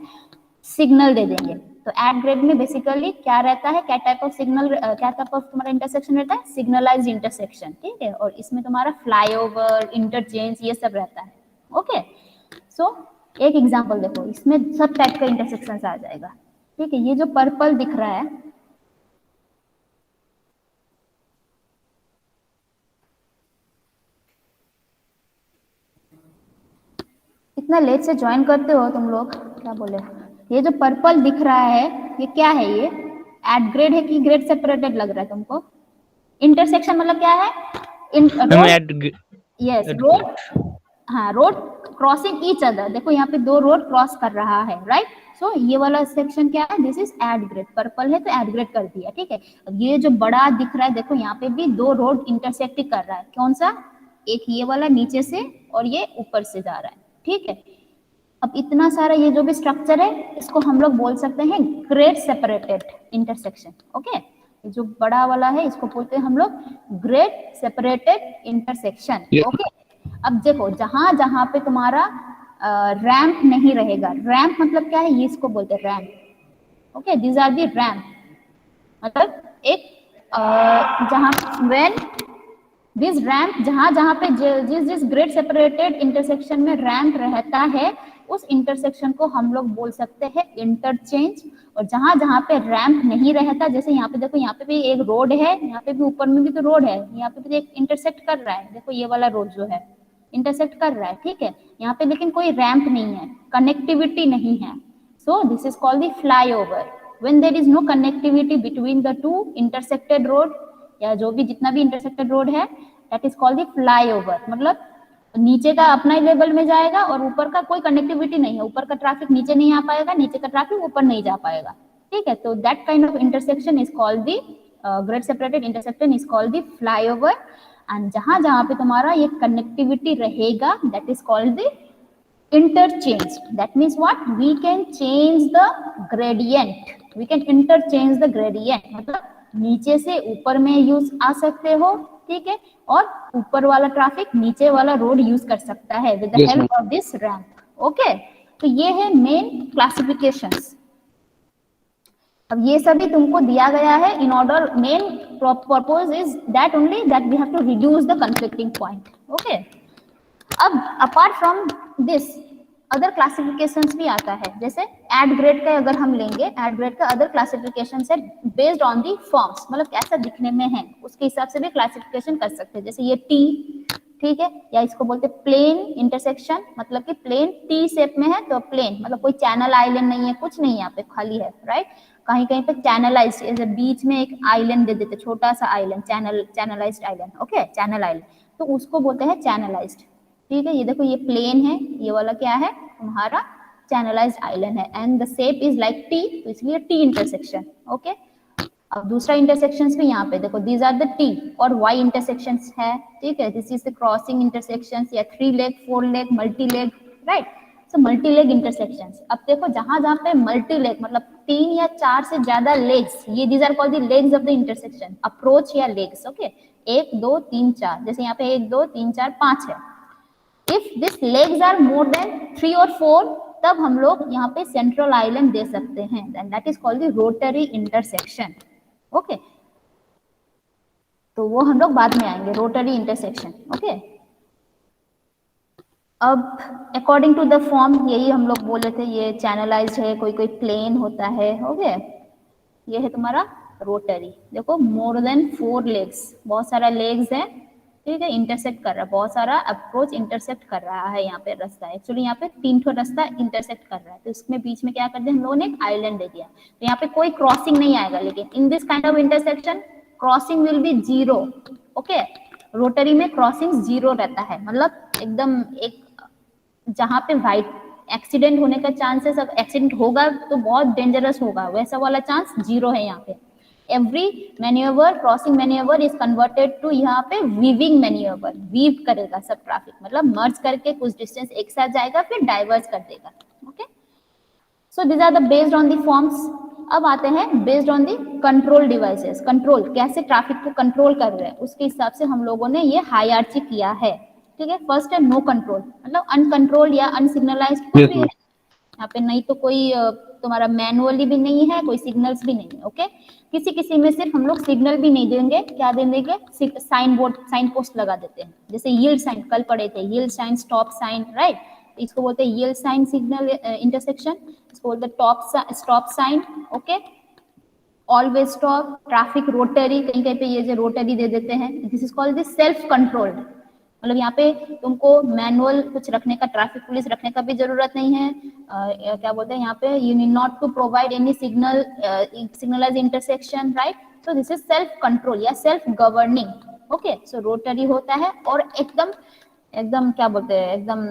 सिग्नल दे देंगे। तो एट ग्रेड में बेसिकली क्या रहता है, क्या टाइप ऑफ सिग्नल, क्या टाइप ऑफ तुम्हारा इंटरसेक्शन रहता है, सिग्नलाइज्ड इंटरसेक्शन, ठीक है। और इसमें तुम्हारा फ्लाईओवर, इंटरचेंज, ये सब रहता है, ओके। सो एक एग्जांपल देखो, इसमें सब टाइप का इंटरसेक्शन आ जाएगा, ठीक है। ये जो पर्पल दिख रहा है, इतना लेट से ज्वाइन करते हो तुम लोग, क्या बोले। ये जो पर्पल दिख रहा है ये क्या है, ये एट ग्रेड है कि ग्रेड सेपरेटेड लग रहा है तुमको? इंटरसेक्शन मतलब क्या है, यस, रोड, हाँ, रोड क्रॉसिंग ईच अदर। देखो यहाँ पे दो रोड क्रॉस कर रहा है, राइट। सो ये वाला सेक्शन क्या है, this is at grade, purple है तो एड ग्रेड कर दिया, ठीक है। अब ये जो बड़ा दिख रहा है, देखो यहाँ पे भी दो रोड इंटरसेक्ट कर रहा है, कौन सा, एक ये वाला नीचे से और ये ऊपर से जा रहा है, ठीक है। अब इतना सारा ये जो भी स्ट्रक्चर है इसको हम लोग बोल सकते हैं ग्रेड सेपरेटेड इंटरसेक्शन, ओके। जो बड़ा वाला है इसको बोलते हैं हम लोग ग्रेड सेपरेटेड इंटरसेक्शन, ओके। अब देखो जहां जहां पे तुम्हारा रैंप नहीं रहेगा, रैंप मतलब क्या है, ये इसको बोलते हैं ramp, okay. This are the ramp, मतलब एक जहां व्हेन दिस रैंप, जहां जहां पे जिस ग्रेड सेपरेटेड इंटरसेक्शन में रैंप रहता है उस इंटरसेक्शन को हम लोग बोल सकते हैं इंटरचेंज। और जहां जहां पे रैंप नहीं रहता, जैसे यहाँ पे देखो, यहाँ पे भी एक रोड है, यहाँ पे भी ऊपर में भी तो रोड है, यहाँ पे भी एक इंटरसेक्ट कर रहा है, देखो ये वाला रोड जो है इंटरसेक्ट कर रहा है, ठीक है। यहाँ पे लेकिन कोई रैंप नहीं है, कनेक्टिविटी नहीं है, so this is called the flyover. When there is no connectivity between the two intersected road, या जो भी जितना भी इंटरसेक्टेड रोड है, that is called the flyover. मतलब नीचे का अपना ही लेवल में जाएगा और ऊपर का कोई कनेक्टिविटी नहीं है, ऊपर का ट्रैफिक नीचे नहीं आ पाएगा, नीचे का ट्रैफिक ऊपर नहीं जा पाएगा, ठीक है। तो that kind of intersection is called the grade separated intersection is called the flyover. And जहां जहां पे तुम्हारा ये कनेक्टिविटी रहेगा, that is called the interchange. That means what, we can change the gradient, we can interchange the gradient, मतलब नीचे से ऊपर में यूज आ सकते हो, ठीक है। और ऊपर वाला ट्रैफिक नीचे वाला रोड यूज कर सकता है with the help of this ramp, okay. तो ये है मेन क्लासिफिकेशंस। अब ये सभी तुमको दिया गया है in order, main purpose is that only that we have to reduce the conflicting point, okay. अब apart from this other classifications भी आता है, जैसे एड ग्रेड का अगर हम लेंगे, एड ग्रेड का अदर क्लासिफिकेशन है बेस्ड ऑन दी फॉर्म्स, मतलब कैसा दिखने में है उसके हिसाब से भी क्लासिफिकेशन कर सकते हैं। जैसे ये टी, ठीक है, या इसको बोलते हैं प्लेन इंटरसेक्शन, मतलब कि प्लेन टी शेप में है तो प्लेन, मतलब कोई चैनल आइलैंड नहीं है, कुछ नहीं यहाँ पे खाली है, राइट। कहीं कहीं पे चैनलाइज, जैसे बीच में एक आइलैंड दे देते, छोटा सा island, channelised island, okay, channel island, तो उसको बोलते हैं चैनलाइज्ड, ठीक है। ये देखो ये प्लेन है, ये वाला क्या है तुम्हारा चैनलाइज्ड आइलैंड है, and the shape is like T, तो इसलिए टी इंटरसेक्शन, ओके। अब दूसरा इंटरसेक्शंस भी यहाँ पे देखो, दीज आर द टी और वाई इंटरसेक्शंस है, ठीक है, this is the crossing intersections या 3 leg 4 leg multi leg, right. So multi leg intersections, अब देखो जहां जहां पे मल्टी लेग मतलब 3 या 4 से ज्यादा लेग्स, ये these are called the legs of the intersection, approach या लेग्स, ओके, 1 2 3 4, जैसे यहाँ पे 1 2 3 4 5 है। If this legs are more than 3 और 4, तब हम लोग यहाँ पे सेंट्रल आइलैंड दे सकते हैं, that is called the rotary intersection, okay. तो वो हम लोग बाद में आएंगे, रोटरी इंटरसेक्शन, ओके। अब अकॉर्डिंग टू द फॉर्म, यही हम लोग बोले थे, ये चैनलाइज्ड है, कोई कोई प्लेन होता है, ओके। ये है तुम्हारा रोटरी, देखो मोर देन 4 लेग्स, बहुत सारा लेग्स है, ठीक है, इंटरसेक्ट कर रहा है, बहुत सारा अप्रोच इंटरसेक्ट कर रहा है यहाँ पे रास्ता, एक्चुअली यहाँ पे 3 ठो रास्ता इंटरसेक्ट कर रहा है, तो इसमें बीच में क्या कर दिया हम लोगों ने, एक आइलैंड दे दिया, तो यहाँ पे कोई क्रॉसिंग नहीं आएगा, लेकिन in this kind of intersection crossing will be 0, okay. Rotary में क्रॉसिंग 0 रहता है, मतलब एकदम एक जहां पे वाइट एक्सीडेंट होने का चांसेस, अब एक्सीडेंट होगा तो बहुत डेंजरस होगा, वैसा वाला चांस 0 है यहाँ पे। Every manoeuvre, crossing manoeuvre is converted to यहाँ पे वीविंग मैन्यूवर, वीव करेगा सब ट्रैफिक, मतलब मर्ज करके कुछ डिस्टेंस एक साथ जाएगा फिर डाइवर्स कर देगा, okay. So this are the based on the forms. अब आते हैं based on the control devices, control कैसे ट्रैफिक को कंट्रोल कर रहे हैं, उसके हिसाब से हम लोगों ने ये हायरार्ची किया है, ठीक है। फर्स्ट है नो कंट्रोल, मतलब अनकंट्रोल्ड या अनसिग्नलाइज्ड कुछ भी है यहाँ पे नहीं, तो कोई तुम्हारा मैनुअली भी नहीं है, कोई सिग्नल्स भी नहीं है, ओके। किसी किसी में सिर्फ हम लोग सिग्नल भी नहीं देंगे, क्या देंगे, साइन बोर्ड, साइन पोस्ट लगा देते हैं, जैसे यील्ड साइन कल पढ़े थे, yield sign, stop sign, right, इसको बोलते हैं यील्ड साइन सिग्नल इंटरसेक्शन, इसको बोलते हैं top stop sign, okay. Always stop, traffic rotary, कहीं कहीं पे ये जो रोटरी दे देते हैं, this is called this self controlled, मतलब यहाँ पे तुमको मैनुअल कुछ रखने का, ट्रैफिक पुलिस रखने का भी जरूरत नहीं है, क्या बोलते हैं यहाँ पे, you need not to provide any signal, signalise intersection, right. So this is self control या self governing, okay. So rotary होता है, और एकदम एकदम क्या बोलते हैं, एकदम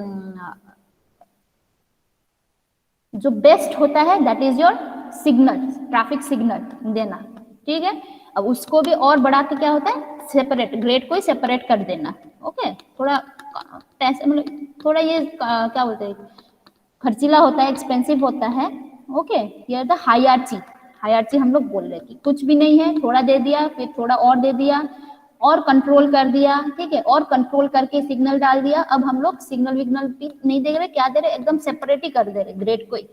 जो बेस्ट होता है that is your signal, traffic signal देना, ठीक है। अब उसको भी और बढ़ा के क्या होता है, सेपरेट, ग्रेड को ही सेपरेट कर देना, ओके। थोड़ा पैसे, मतलब थोड़ा ये क्या बोलते हैं, खर्चीला होता है, एक्सपेंसिव होता है, ओके। ये द हायरार्ची, हायरार्ची हम लोग बोल रहे हैं कि कुछ भी नहीं है, थोड़ा दे दिया फिर थोड़ा और दे दिया और कंट्रोल कर दिया, ठीक है, और कंट्रोल करके सिग्नल डाल दिया। अब हम लोग सिग्नल विग्नल भी नहीं दे रहे, क्या दे रहे, एकदम सेपरेट ही कर दे रहे ग्रेड को ही,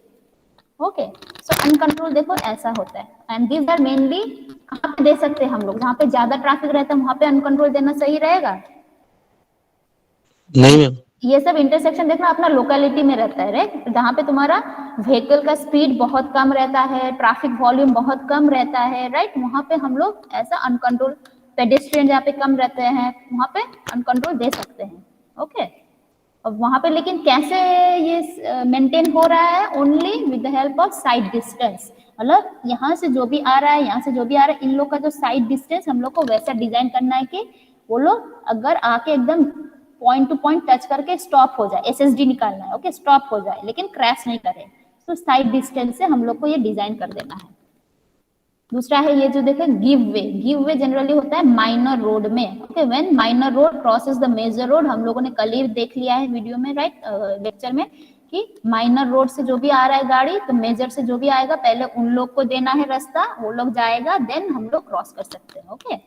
ओके। सो अनकंट्रोल देखो ऐसा होता है, एंड दीज आर मेनली कहाँ पे दे सकते हैं हम लोग, जहाँ पे ज्यादा ट्रैफिक रहता है वहां पे अनकंट्रोल देना सही रहेगा, नहीं मैम, ये सब इंटरसेक्शन देखना अपना लोकेलिटी में रहता है, राइट, जहाँ पे तुम्हारा व्हीकल का स्पीड बहुत कम रहता है, ट्रैफिक वॉल्यूम बहुत कम रहता है, राइट, वहां पे हम लोग ऐसा अनकंट्रोल, पेडेस्ट्रियन जहाँ पे कम रहते हैं वहां पे अनकंट्रोल दे सकते हैं, ओके। अब वहां पे लेकिन कैसे ये मेंटेन हो रहा है, only with the help of side distance, मतलब यहाँ से जो भी आ रहा है, यहाँ से जो भी आ रहा है, इन लोग का जो साइड डिस्टेंस हम लोग को वैसा डिजाइन करना है कि वो लोग अगर आके एकदम पॉइंट टू पॉइंट टच करके स्टॉप हो जाए, एसएसडी निकालना है, ओके, स्टॉप हो जाए लेकिन क्रैश नहीं करे, तो साइड डिस्टेंस से हम लोग को ये डिजाइन कर देना है। दूसरा है ये जो देखे give way, give way generally होता है माइनर रोड में, okay, when minor road crosses the major road, हम लोगों ने कल ही देख लिया है वीडियो में, राइट, लेक्चर में, कि माइनर रोड से जो भी आ रहा है गाड़ी, तो मेजर से जो भी आएगा पहले उन लोग को देना है रास्ता, वो लोग जाएगा, देन हम लोग क्रॉस कर सकते हैं, ओके।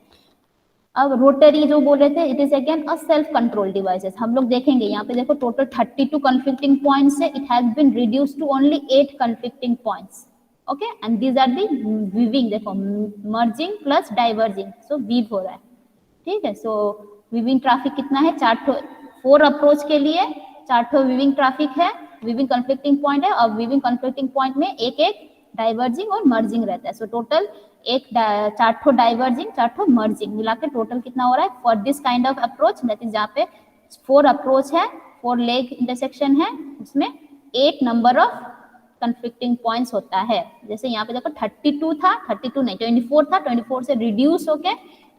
अब रोटरी जो बोल रहे थे, it is again a self control devices, हम लोग देखेंगे यहाँ पे देखो टोटल 32 कन्फ्लिक्टिंग पॉइंट्स है, it has been reduced to only 8 conflicting points, okay, and these are the weaving, देखो merging plus diverging, so weave हो रहा है, ठीक है। सो वीविंग ट्रैफिक कितना है, 4 अप्रोच के लिए 4 वीविंग ट्रैफिक है, वीविंग कन्फ्लिक्टिंग पॉइंट है, और वीविंग कन्फ्लिक्टिंग पॉइंट में एक एक डाइवर्जिंग और मर्जिंग रहता है। सो टोटल एक 4 डाइवर्जिंग 4 मर्जिंग मिला के टोटल कितना हो रहा है for this kind of approach, that is जहाँ पे 4 अप्रोच है, 4 लेग इंटरसेक्शन है, उसमें 8 नंबर ऑफ कन्फ्लिक्टिंग पॉइंट्स होता है। जैसे यहाँ पे देखो 32 था, 32 नहीं 24 था, 24 से रिड्यूस होके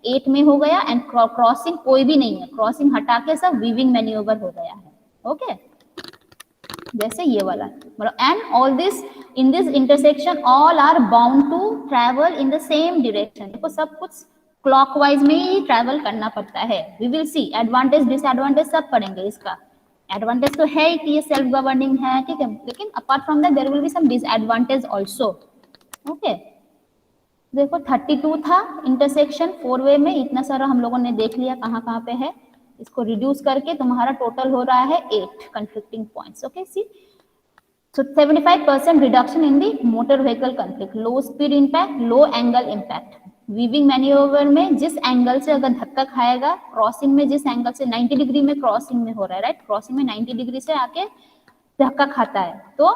8 में हो गया, एंड क्रॉसिंग कोई भी नहीं है, क्रॉसिंग हटा के सब वीविंग मैन्यूवर हो गया है। ओके जैसे ये वाला, मतलब and all this in this intersection all are bound to travel in the same direction. देखो सब कुछ क्लॉकवाइज में ही ट्रैवल करना पड़ता है। We will see advantage disadvantage सब पढ़ेंगे। इसका एडवांटेज तो है कि ये सेल्फ गवर्निंग है, ठीक है, लेकिन apart from that there will be some disadvantage also. Okay देखो 32 था इंटरसेक्शन 4 वे में, इतना सारा हम लोगों ने देख लिया कहाँ कहाँ पे है। इसको रिड्यूस करके तुम्हारा टोटल हो रहा है 8 conflicting points. Okay C, so 75% reduction in the motor vehicle conflict, low speed impact, low angle impact। Weaving manoeuvre में जिस एंगल से अगर धक्का खाएगा, क्रॉसिंग में जिस एंगल से 90 डिग्री में क्रॉसिंग में हो रहा है, राइट, क्रॉसिंग में 90 डिग्री से आके धक्का खाता है तो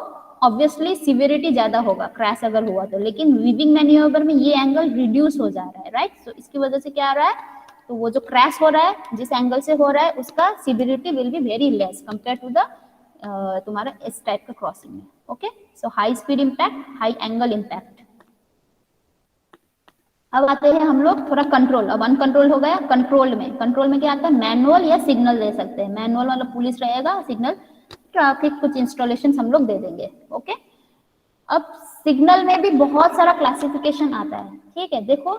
ऑब्वियसली सिवियरिटी ज्यादा होगा क्रैश अगर हुआ तो, लेकिन वीविंग मैन्यूवर में ये एंगल रिड्यूस हो जा रहा है, राइट। सो इसकी वजह से क्या आ रहा है, तो वो जो क्रैश हो रहा है जिस एंगल से हो रहा है उसका severity will be very less compare to the तुम्हारा इस टाइप का क्रॉसिंग में। Okay so high speed impact, high angle impact. अब आते हैं हम लोग थोड़ा कंट्रोल। अब अनकंट्रोल हो गया, कंट्रोल में क्या आता है, मैनुअल या सिग्नल दे सकते हैं। मैनुअल मतलब पुलिस रहेगा, सिग्नल ट्रैफिक कुछ इंस्टॉलेशन हम लोग दे देंगे। ओके अब सिग्नल में भी बहुत सारा क्लासिफिकेशन आता है, ठीक है। देखो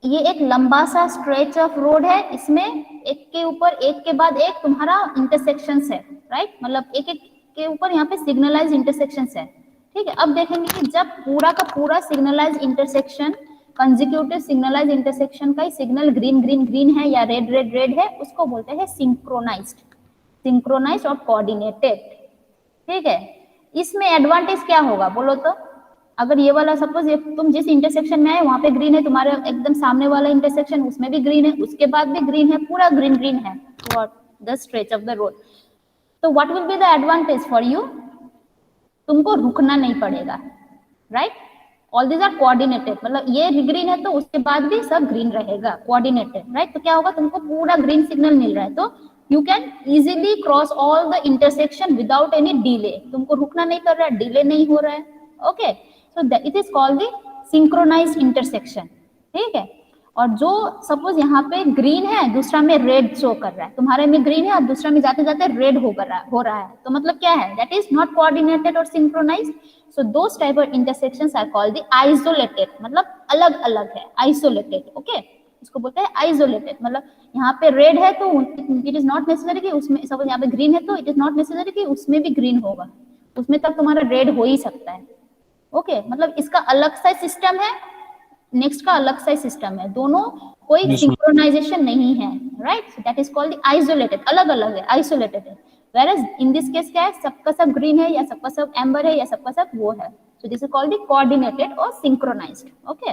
ये एक लंबा सा स्ट्रेच ऑफ रोड है, इसमें एक के ऊपर एक के बाद एक तुम्हारा इंटरसेक्शंस है, राइट, मतलब एक एक के ऊपर यहाँ पे सिग्नलाइज इंटरसेक्शंस है, ठीक है। अब देखेंगे कि जब पूरा का पूरा सिग्नलाइज इंटरसेक्शन कंसेक्यूटिव सिग्नलाइज इंटरसेक्शन का ही सिग्नल ग्रीन ग्रीन ग्रीन है या रेड रेड रेड है, उसको बोलते हैं सिंक्रोनाइज्ड और कोऑर्डिनेटेड, ठीक है। इसमें एडवांटेज क्या होगा बोलो तो, अगर ये वाला सपोज ये तुम जिस इंटरसेक्शन में आए वहां पे ग्रीन है, तुम्हारे एकदम सामने वाला इंटरसेक्शन उसमें भी ग्रीन है, उसके बाद भी ग्रीन है, पूरा ग्रीन ग्रीन है the stretch of the road, तो what will be the advantage for you, तुमको रुकना नहीं पड़ेगा, right. All these are coordinated, मतलब ये ग्रीन है तो उसके बाद भी सब ग्रीन रहेगा, कोऑर्डिनेटेड, राइट। तो क्या होगा, तुमको पूरा ग्रीन सिग्नल मिल रहा है तो you can easily cross all the intersection without any delay, तुमको रुकना नहीं पड़ रहा है, डिले नहीं हो रहा है। Okay so it is called the synchronised intersection, ठीक है। और जो सपोज यहाँ पे ग्रीन है दूसरा में रेड शो कर रहा है, तुम्हारे में ग्रीन है और दूसरा में जाते जाते रेड हो रहा है, तो मतलब क्या है, दैट इज नॉट कोऑर्डिनेटेड और synchronised. So those type of intersections are called the isolated, मतलब अलग अलग है, आइसोलेटेड। ओके इसको बोलते हैं आइसोलेटेड, मतलब यहाँ पे रेड है तो इट इज नॉट नेसेसरी कि उसमें, सपोज यहाँ पे ग्रीन है तो इट इज नॉट नेसेसरी कि उसमें भी ग्रीन होगा, उसमें तक तुम्हारा रेड हो ही सकता है। ओके मतलब इसका अलग सा सिस्टम है, नेक्स्ट का अलग सा सिस्टम है, दोनों कोई सिंक्रोनाइजेशन नहीं है, right. So that is called the isolated, अलग अलग है, आइसोलेटेड है। Whereas in this case क्या है, सबका सब ग्रीन है या सबका सब एम्बर है या सबका सब वो है, so this is called the coordinated और synchronized। ओके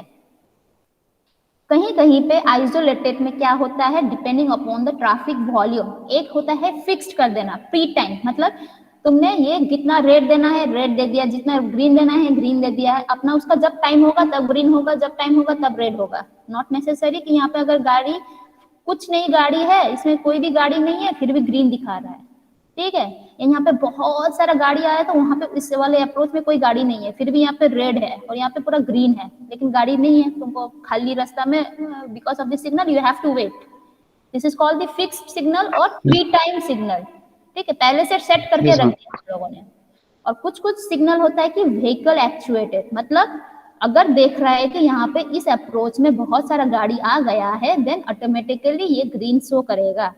कहीं कहीं पे आइसोलेटेड में क्या होता है, depending upon the traffic volume, एक होता है फिक्स्ड कर देना प्री टाइम, मतलब तुमने ये कितना रेड देना है रेड दे दिया, जितना ग्रीन देना है ग्रीन दे दिया है, अपना उसका जब टाइम होगा तब ग्रीन होगा, जब टाइम होगा तब रेड होगा। नॉट नेसेसरी कि यहाँ पे अगर गाड़ी कुछ नई गाड़ी है, इसमें कोई भी गाड़ी नहीं है फिर भी ग्रीन दिखा रहा है, ठीक है। यहाँ पे बहुत सारा गाड़ी आया तो वहां पे इस वाले अप्रोच में कोई गाड़ी नहीं है, फिर भी यहाँ पे रेड है और यहाँ पे पूरा ग्रीन है, लेकिन गाड़ी नहीं है, तुमको खाली रास्ता में because of this signal you have to wait. This is called the fixed signal और प्री टाइम सिग्नल, ठीक है, पहले से सेट करके रख दिया हम लोगों ने। और कुछ कुछ सिग्नल होता है कि व्हीकल एक्चुएटेड, मतलब अगर देख रहा है कि यहाँ पे इस अप्रोच में बहुत सारा गाड़ी आ गया है देन ऑटोमेटिकली ये ग्रीन शो करेगा,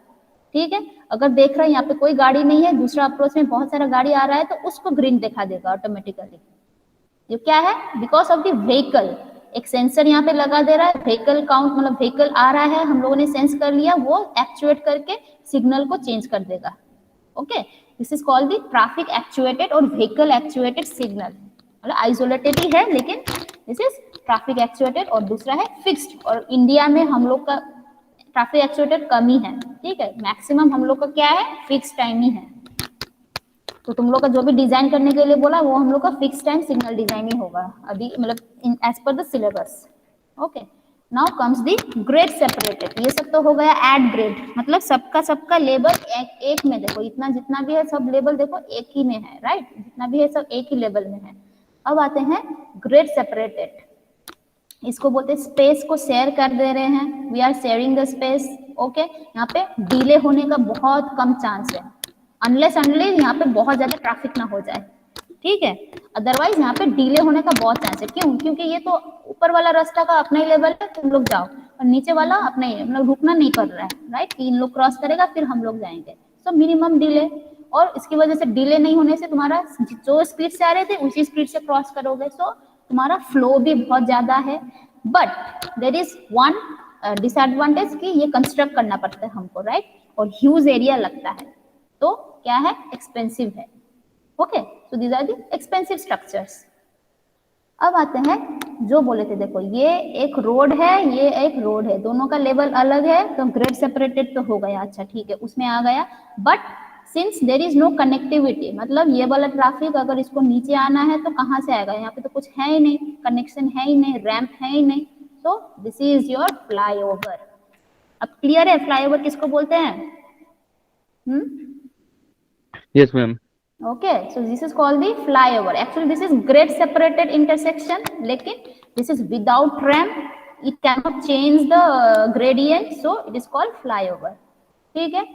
ठीक है। अगर देख रहा है यहाँ पे कोई गाड़ी नहीं है, दूसरा अप्रोच में बहुत सारा गाड़ी आ रहा है तो उसको ग्रीन दिखा देगा ऑटोमेटिकली। ये क्या है, बिकॉज ऑफ द व्हीकल, एक सेंसर यहाँ पे लगा दे रहा है, व्हीकल काउंट मतलब व्हीकल आ रहा है, हम लोगों ने सेंस कर लिया, वो एक्चुएट करके सिग्नल को चेंज कर देगा। Okay this is called the traffic actuated और व्हीकल एक्चुएटेड सिग्नल, मतलब आइसोलेटेड ही है लेकिन दिस इज ट्रैफिक एक्चुएटेड और दूसरा है फिक्स्ड। और इंडिया में हम लोग का ट्रैफिक एक्चुएटेड कम ही है, ठीक है, मैक्सिमम हम लोग का क्या है फिक्स टाइम ही है। तो तुम लोग का जो भी डिजाइन करने के लिए बोला वो हम लोग का फिक्स टाइम सिग्नल डिजाइन ही होगा अभी, मतलब as per the syllabus. Okay, now comes the grade separated. ये सब तो हो गया एड ग्रेड, मतलब सबका लेबल एक में, देखो इतना जितना भी है सब लेबल देखो एक ही में है, राइट, जितना भी है सब एक ही लेवल में है। अब आते हैं ग्रेड सेपरेटेड, इसको बोलते हैं स्पेस को शेयर कर दे रहे हैं, we are sharing the space. Okay, यहाँ पे डिले होने का बहुत कम चांस है, अनलेस यहाँ पे बहुत ज्यादा ट्रैफिक ना हो जाए, ठीक है, अदरवाइज यहाँ पे डिले होने का बहुत चांस है। क्यों? क्योंकि ये तो ऊपर वाला रास्ता का अपना ही लेवल है, तुम लोग जाओ, और नीचे वाला अपना ही, मतलब रुकना नहीं पड़ रहा है, राइट, इन लोग क्रॉस करेगा फिर हम लोग जाएंगे, सो मिनिमम डिले। और इसकी वजह से डिले नहीं होने से तुम्हारा जो स्पीड से आ रहे थे उसी स्पीड से क्रॉस करोगे, सो तुम्हारा फ्लो भी बहुत ज्यादा है। But there is one disadvantage कि ये कंस्ट्रक्ट करना पड़ता है हमको, राइट, और ह्यूज एरिया लगता है, तो क्या है, एक्सपेंसिव है। Okay, so these are the expensive structures. अब आते हैं जो बोले थे, देखो ये एक रोड है, ये एक रोड है, दोनों का लेवल अलग है, तो ग्रेड सेपरेटेड तो हो गया, अच्छा ठीक है, उसमें आ गया। But since there is no connectivity, मतलब ये वाला ट्रैफिक अगर इसको नीचे आना है तो कहाँ से आएगा, यहाँ पे तो कुछ है ही नहीं, कनेक्शन है ही नहीं, रैंप है ही नहीं, सो दिस इज योर फ्लाईओवर। अब क्लियर है फ्लाईओवर किसको बोलते हैं? Yes, ma'am. Okay, so this is called the flyover. Actually this is grade separated intersection, लेकिन this is without ramp, it cannot change the gradient, so it is called flyover, ठीक है।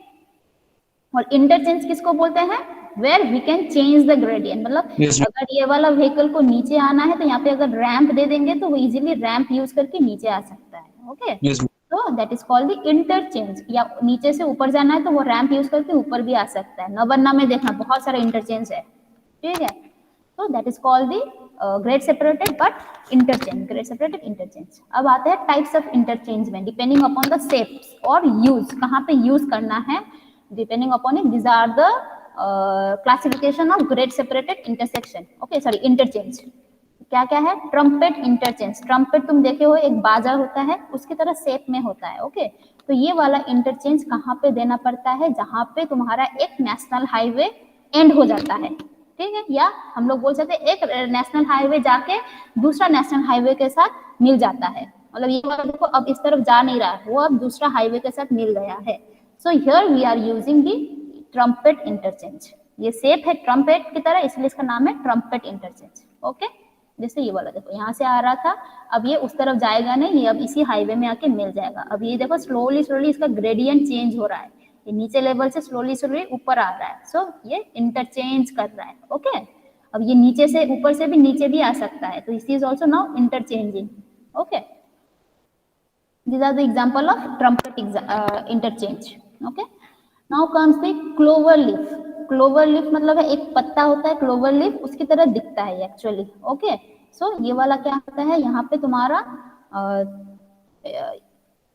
और interchange किसको बोलते हैं? Where we can change the gradient, मतलब Yes, अगर ये वाला व्हीकल को नीचे आना है तो यहाँ पे अगर रैंप दे देंगे तो वो इजीली रैंप यूज करके नीचे आ सकता है। Okay, Yes, ma'am. तो that is called the interchange. या नीचे से ऊपर जाना है तो वो रैंप यूज करके ऊपर भी आ सकता है। नवन्ना में देखना बहुत सारा इंटरचेंज है, ठीक है, तो that is called the grade separated but interchange, grade separated interchange. अब आते हैं टाइप्स ऑफ इंटरचेंज में, डिपेंडिंग अपॉन द शेप्स और यूज, कहाँ पे यूज करना है, depending upon it, these are the classification of grade separated intersection, okay sorry interchange. क्या क्या है? ट्रम्पेट इंटरचेंज, ट्रम्पेट तुम देखे हो एक बाजा होता है उसकी तरह शेप में होता है। ओके, तो ये वाला इंटरचेंज कहाँ पे देना पड़ता है? जहाँ पे तुम्हारा एक नेशनल हाईवे एंड हो जाता है, ठीक है, या हम लोग बोल सकते हैं एक नेशनल हाईवे जाके दूसरा नेशनल हाईवे के साथ मिल जाता है, मतलब ये वाला देखो अब इस तरफ जा नहीं रहा है, वो अब दूसरा हाईवे के साथ मिल गया है। So here we are using the trumpet interchange. ये शेप है ट्रम्पेट की तरह, इसलिए इसका नाम है ट्रम्पेट इंटरचेंज। ओके, जैसे ये वाला देखो यहाँ से आ रहा था, अब ये उस तरफ जाएगा नहीं, ये अब इसी हाईवे में आके मिल जाएगा। अब ये देखो स्लोली स्लोली इसका ग्रेडियंट चेंज हो रहा है, ये नीचे लेवल से स्लोली स्लोली ऊपर आ रहा है, सो ये इंटरचेंज कर रहा है। ओके, अब ये नीचे से ऊपर से भी नीचे भी आ सकता है, तो this is also now interchanging. Okay, these are the example of trumpet interchange. Okay, now comes the clover leaf. Clover leaf मतलब है एक पत्ता होता है, क्लोवर लीफ उसकी तरह दिखता है एक्चुअली। ओके, सो ये वाला क्या होता है, यहाँ पे तुम्हारा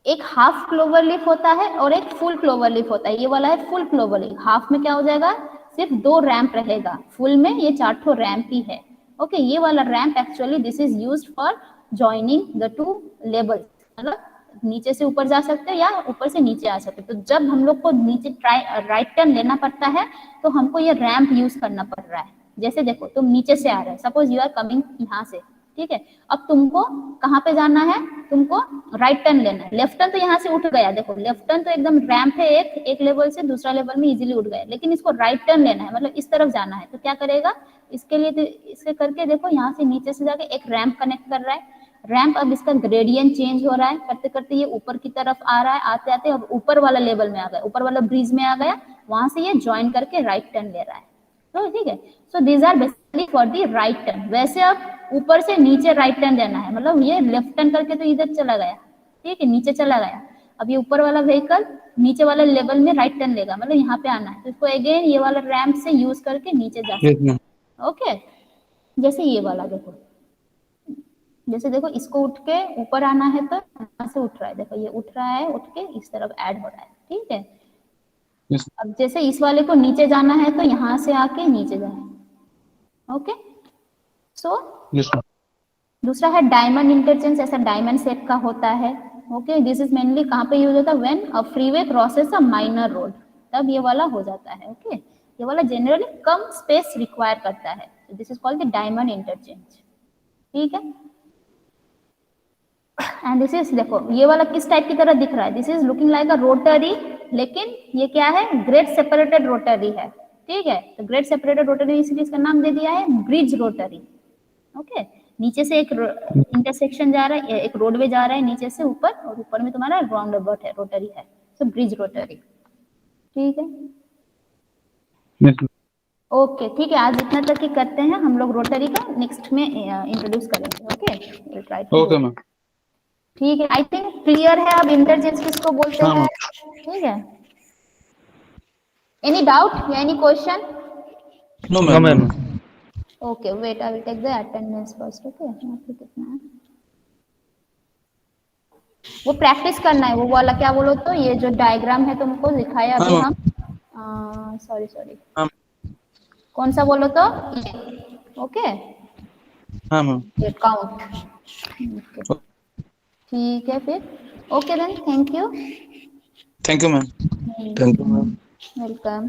एक हाफ क्लोवर लीफ होता है और एक फुल क्लोवर लीफ होता है। ये वाला है फुल क्लोवर लीफ। हाफ में क्या हो जाएगा, सिर्फ 2 रैंप रहेगा, फुल में ये 4 रैंप ही है। ओके, ये वाला ramp actually this is used for joining the 2 levels, मतलब नीचे से ऊपर जा सकते हैं या ऊपर से नीचे आ सकते हैं। तो जब हम लोग को नीचे राइट टर्न लेना पड़ता है तो हमको ये रैंप यूज करना पड़ रहा है। जैसे देखो तुम नीचे से आ रहे हो, सपोज यू आर कमिंग यहाँ से, ठीक है, अब तुमको कहाँ पे जाना है, तुमको राइट टर्न लेना है। लेफ्ट टर्न तो यहाँ से उठ गया, देखो लेफ्ट टर्न तो एकदम रैंप है, एक लेवल से दूसरा लेवल में इजीली उठ गया, लेकिन इसको राइट टर्न लेना है, मतलब इस तरफ जाना है, तो क्या करेगा, इसके लिए इसके करके देखो यहाँ से नीचे से जाके एक रैंप कनेक्ट कर रहा है। रैंप अब इसका ग्रेडियंट चेंज हो रहा है, करते करते ये ऊपर की तरफ आ रहा है, आते आते और ऊपर वाला लेवल में आ गया, ऊपर वाला ब्रिज में आ गया, वहां से ये ज्वाइन करके राइट टर्न ले रहा है। तो ठीक है, so these are basically for the right turn. वैसे अब ऊपर से नीचे राइट टर्न देना है, मतलब ये लेफ्ट टर्न करके तो इधर चला गया, ठीक है, नीचे चला गया, अब ये ऊपर वाला व्हीकल नीचे वाले लेवल में राइट टर्न लेगा, मतलब यहाँ पे आना है, तो इसको अगेन ये वाला रैंप से यूज करके नीचे जा सकते हैं। ओके, जैसे ये वाला देखो, जैसे देखो इसको उठ के ऊपर आना है तो यहाँ से उठ रहा है, देखो ये उठ रहा है, उठ के इस तरफ ऐड हो रहा है, ठीक है। Yes. अब जैसे इस वाले को नीचे जाना है तो यहाँ से आके नीचे जाए। ओके, सो Yes, ma'am. दूसरा है डायमंड इंटरचेंज, ऐसा डायमंड शेप का होता है। ओके, दिस इज मेनली कहाँ पे यूज होता है, when a freeway crosses a minor road, तब ये वाला हो जाता है। ओके, ये वाला जनरली कम स्पेस रिक्वायर करता है, this is called the diamond interchange, ठीक है। एंड दिस इज, देखो ये वाला किस टाइप की तरह दिख रहा है, this is looking like a rotary, लेकिन ये क्या है, ग्रेड सेपरेटेड रोटरी है, ठीक है। तो ग्रेड सेपरेटेड रोटरी इसलिए इसका नाम दे दिया है ब्रिज रोटरी, ओके। नीचे से एक इंटरसेक्शन जा रहा है, एक रोडवे जा रहा है नीचे से ऊपर, और ऊपर में तुम्हारा राउंड अबाउट है, रोटरी है, सो ब्रिज रोटरी, ठीक है। Yes, ma'am. ओके ठीक है, आज इतना तक ही करते हैं हम लोग, रोटरी का नेक्स्ट में इंट्रोड्यूस करेंगे, okay. Will try to Okay, ma'am. ठीक है। आई थिंक क्लियर है अब इंटरचेंज किसको बोलते हाँ, हैं, ठीक है। एनी डाउट या any question? No No, ma'am. ma'am. Okay wait, I will take the attendance first, okay. कितना है वो प्रैक्टिस करना है, वो वाला क्या बोलो, तो ये जो डायग्राम है तुमको दिखाया अभी हाँ, हम, सॉरी हाँ कौन सा बोलो तो, ओके हाँ मैम। ये काउंट, ठीक है फिर, okay then, thank you, thank you ma'am. Thank you ma'am. Welcome.